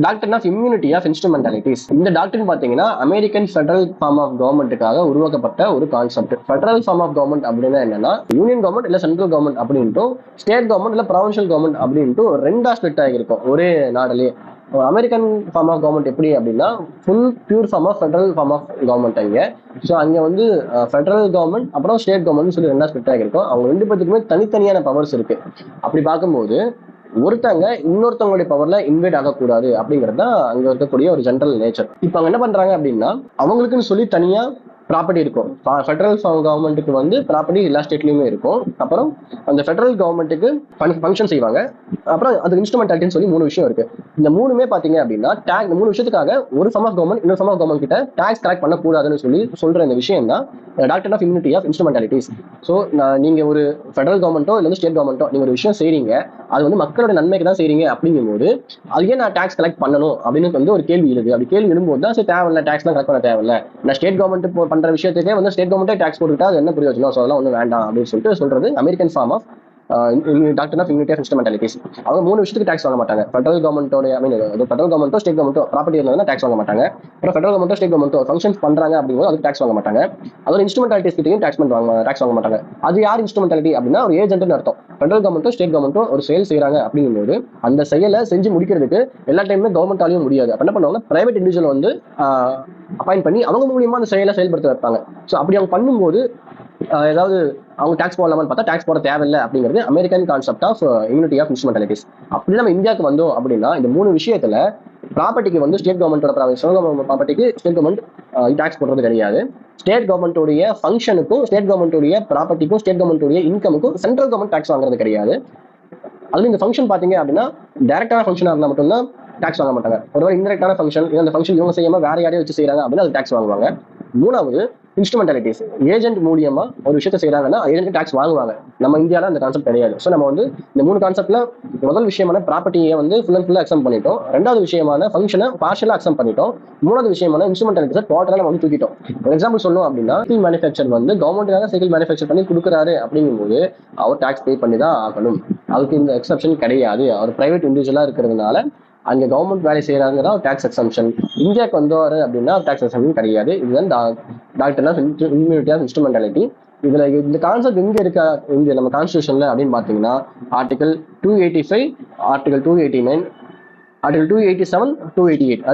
Doctor of immunity of instrumentalities. இந்த doctrine பாத்தீங்கன்னா American federal form of கவர்மெண்ட்டுக்காக உருவாக்கப்பட்ட ஒரு concept. Federal form of government அப்படின்னா என்னன்னா, யூனியன் கவர்மெண்ட் இல்ல சென்ட்ரல் கவர்மெண்ட் அப்படின்ட்டு, ஸ்டேட் கவர்மெண்ட் இல்ல ப்ரொவின்ஷியல் கவர்மெண்ட் அப்படின்ட்டு ரெண்டா ஸ்பிளிட் ஆகிருக்கும் ஒரே நாடுலயே. அமெரிக்கன் ஃபார்ம் ஆஃப் கவர்மெண்ட் எப்படி அப்படின்னா, full pure form of federal form of government அங்கே. ஸோ அங்கே வந்து ஃபெடரல் கவர்மெண்ட் அப்புறம் ஸ்டேட் கவர்மெண்ட் சொல்லி ரெண்டா ஸ்பிளிட் ஆகிருக்கும். அவங்க ரெண்டு பேத்துக்குமே தனித்தனியான பவர்ஸ் இருக்கு. அப்படி பார்க்கும்போது ஒருத்தங்க இன்னொருத்தவங்களுடைய பவர்ல இன்வைட் ஆகக்கூடாது அப்படிங்கிறது தான் அங்க இருக்கக்கூடிய ஒரு ஜெனரல் நேச்சர். இப்போ அவங்க என்ன பண்றாங்க அப்படின்னா, அவங்களுக்குன்னு சொல்லி தனியா ப்ராப்பர்ட்டி இருக்கும். ஃபெடரல் கவர்மெண்ட்டுக்கு வந்து ப்ராப்பர்ட்டி எல்லா ஸ்டேட்லயுமே இருக்கும். அப்புறம் அந்த ஃபெடரல் கவர்மெண்ட்டுக்கு ஃபங்க்ஷன் செய்வாங்க. அப்புறம் அது இன்ஸ்ட்ருமெண்டாலிட்டின்னு சொல்லி 3 விஷயம் இருக்கு. இந்த 3மே பாத்தீங்க அப்படின்னா இந்த 3 விஷயத்துக்காக ஒரு ஃபார்ம் ஆஃப் கவர்மெண்ட் இன்னொரு ஃபார்ம் ஆஃப் கவர்மெண்ட் கிட்ட டாக்ஸ் கலெக்ட் பண்ணக்கூடாதுன்னு சொல்லி சொல்ற இந்த விஷயம் தான் doctrine of immunity of instrumentalities. So நீங்க ஒரு ஃபெடரல் கவர்மெண்ட்டோ இல்லை ஸ்டேட் கவர்மெண்ட்டோ நீங்க ஒரு விஷயம் செய்றீங்க, அது வந்து மக்களோட நன்மைக்கு தான் செய்றீங்க அப்படிங்கும்போது அதுக்கே நான் டாக்ஸ் கலெக்ட் பண்ணணும் அப்படின்னு வந்து ஒரு கேள்வி எழுது. அப்படி கேள்வி எழும்போது தான் சரி தேவையில்லை, டாக்ஸ் தான் கலெக்ட் பண்ண தேவையில்லை, நான் ஸ்டேட் கவர்மெண்ட் பண்ற விஷயத்துக்கே வந்து ஸ்டேட் கவர்மெண்ட்டே டாக்ஸ் போட்டுக்கிட்டா அது என்ன பிரயோஜனம், ஸோ அதெல்லாம் ஒன்றும் வேண்டாம் அப்படின்னு சொல்லிட்டு சொல்றது American form of doctrine of immunity of instrumentalities. அவங்க 3 விஷயத்துக்கு டாக்ஸ் வாங்க மாட்டாங்க. ஃபெடரல் கவர்மெண்ட்டோட ஃபெடரல் கவர்மெண்ட்டோ ஸ்டேட் கவர்மெண்ட்டோ ப்ராப்பர்ட்டி இருந்தால் டாக்ஸ் வாங்க மாட்டாங்க. அப்புறம் ஃபெடரல் கவர்மெண்ட்டோ ஸ்டேட் கவர்மெண்ட்டோ ஃபங்க்ஷன்ஸ் பண்றாங்க அப்படிங்கும்போது அதுக்கு டாக்ஸ் வாங்க மாட்டாங்க. அதோட இன்ஸ்ட்ருமெண்டாலிட்டிஸ் கிட்டையும் டாக்ஸ் வாங்க மாட்டாங்க. அது யார் இன்ஸ்ட்ருமெண்டாலிட்டி அப்படின்னா ஒரு ஏஜென்ட்னு அர்த்தம். ஃபெடரல் கவர்மெண்ட்டோ ஸ்டேட் கவர்மெண்ட்டோ ஒரு செயல் செய்யறாங்க அப்படிங்கும்போது அந்த செயலை செஞ்சு முடிக்கிறதுக்கு எல்லா டைமுமே கவர்மெண்டாலையும் முடியாது. அப்ப என்ன பண்ணுவாங்க, பிரைவேட் இண்டிவிஜுவல் வந்து அப்பாயிண்ட் பண்ணி அவங்க மூலியமா அந்த செயலை செயல்படுத்த வைப்பாங்க. ஸோ அப்படி அவங்க பண்ணும்போது ஏதாவது அவங்க டாக்ஸ் போடலாமான்னு பார்த்தா டாக்ஸ் போட தேவையில்லை அப்படிங்கிறது American concept of immunity of instrumentalities. அப்படி நம்ம இந்தியாவுக்கு வந்தோம் அப்படின்னா இந்த 3 விஷயத்துல ப்ராப்பர்ட்டிக்கு வந்து ஸ்டேட் கவர்மெண்டோட ப்ராப்பர்ட்டிக்கு ஸ்டேட் கவர்மெண்ட் டாக்ஸ் போடுறது கிடையாது. ஸ்டேட் கவர்மெண்ட்டோடைய ஃபங்க்ஷனுக்கும் ஸ்டேட் கவர்மெண்ட்டோடைய ப்ராப்பர்ட்டிக்கும் ஸ்டேட் கவர்மெண்ட்டோடைய இன்கமுக்கும் சென்ட்ரல் கவர்மெண்ட் டாக்ஸ் வாங்குறது கிடையாது. அதுல இந்த ஃபங்க்ஷன் பாத்தீங்க அப்படின்னா டைரக்டான ஃபங்க்ஷனா இருந்தால் மட்டும்தான் டாக்ஸ் வாங்க மாட்டாங்க. ஒருவேளை இன்டெரக்டான ஃபங்க்ஷன், இந்த ஃபங்க்ஷன் இவங்க செய்யாம வேற யாரையும் வச்சு செய்யறாங்க அப்படின்னா அது டாக்ஸ் வாங்குவாங்க. 3வது இன்ஸ்ட்ருமெண்டாலிட்டிஸ். ஏஜென்ட் மூலியமா ஒரு விஷயத்தை செய்யறாங்கன்னா ஏஜென்ட் டாக்ஸ் வாங்குவாங்க. நம்ம இந்தியாவில் அந்த கான்செப்ட் கிடையாது. ஸோ நம்ம வந்து இந்த 3 கான்செப்ட்ல முதல் விஷயமான ப்ராப்பர்ட்டியை வந்து ஃபுல் அண்ட் ஃபுல்லா அக்செப்ட் பண்ணிட்டோம். 2வது விஷயமான ஃபங்க்ஷனை பார்ஷியலா அக்செப்ட் பண்ணிட்டோம். 3வது விஷயமான இன்ஸ்ட்ருமெண்டாலிட்டிஸை டோட்டலா நம்ம வந்து தூக்கிட்டோம். ஒரு எக்ஸாம்பிள் சொல்லணும் அப்படின்னா, சைக்கிள் மேனுஃபேக்சர் வந்து கவர்மெண்ட்டுக்காக சைக்கிள் மேனுஃபேக்சர் பண்ணி கொடுக்குறாரு அப்படிங்கும்போது அவர் டாக்ஸ் பே பண்ணி தான் ஆகணும். அதுக்கு இந்த எக்ஸப்ஷன் கிடையாது. அவர் பிரைவேட் இண்டிவிஜுவலா இருக்கிறதுனால அங்க கவர்மெண்ட் வேலை செய்யறாங்கன்னா டாக்ஸ் எக்ஸம்ஷன். இந்தியாவுக்கு வந்தவர் அப்படின்னா டாக்ஸ் எக்ஸம்ஷன் கிடையாது. இதுதான் doctrine of immunity of instrumentality. இதுல இந்த கான்செப்ட் எங்க இருக்கா இங்க நம்ம கான்ஸ்டியூஷன்ல அப்படின்னு பாத்தீங்கன்னா ஆர்டிகல் 285, ஆர்டிகல் 289, ஆர்டிகல் 287, 288